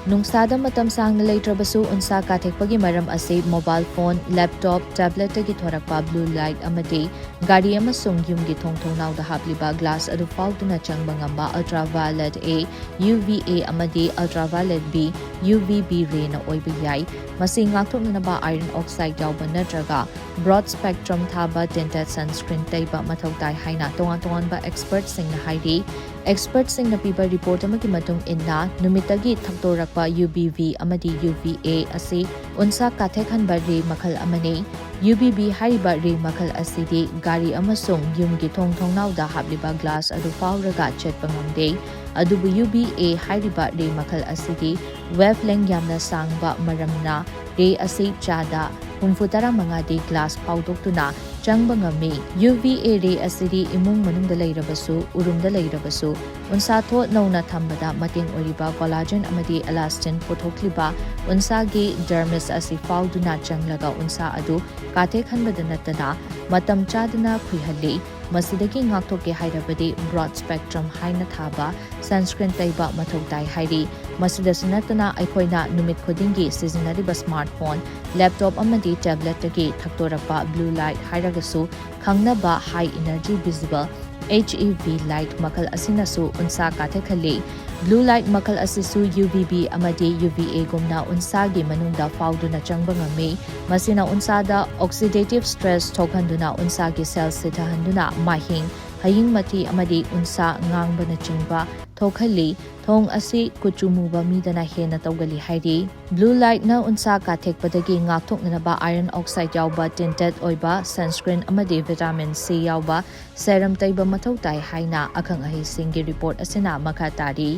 Nungsada matam sang na leitrabasu unsa kathekpagi maram ase mobile phone, laptop, tablet tagi thorakpa blue light amadi gari amasung yumgi thongthongnawda hapliba glass adu fauduna changba ngamba ultraviolet A, UVA amadi ultraviolet B, UVB ray na oiba yai masi ngakthoknaba iron oxide yawba natraga broad spectrum thaba tinted sunscreen taiba mathau tai haina tongan ba experts sing na haidi experts sing na piba report amagi matung inna numitagi thaktorakpa UVB amadi UVA ase unsa kathekhan ba ray makhal amani UVB hariba ray makhal asidi gari amasung yumgi thongnawda habliba glass adu fauraga chetpangamde adubu UVA hariba ray makhal asidi wavelength yamna sangba maramna ray ase chada humfutara mangadi glass paudoktuna changba ngami UVA ray asidi imung manungda leirabasu urumda leirabasu unsa tho nauna thambada mating oriba collagen amadi elastin puthokliba unsa gi dermis asi fauduna changlaga unsa adu kathe khanbada natana matam chaduna khuihali masidagi ngaktoke hairabadi broad spectrum haina thaba sunscreen taiba mathau tai hairi masida sanatana aikoina numit khodingi seasonary smartphone laptop amadi tablet tagi thaktorapa blue light hairagasu khangnaba high energy visible HEV light makal asinasu unsa kathekhali blue light makal asisu UVB amadi UVA gumna unsa gi manungda fauduna changba ngami masina unsada oxidative stress thokhanduna unsa gi cells sithahanduna mahing haying mati amadi unsa ngangbana chingba thokhali thong asi kuchumuba midana hena tawgali hairi blue light na unsa kathekpadagi ngakthoknaba iron oxide yawba tinted oiba sunscreen amadi vitamin C yawba serum taiba mathau tai haina akhang ahi singi report asina makha tari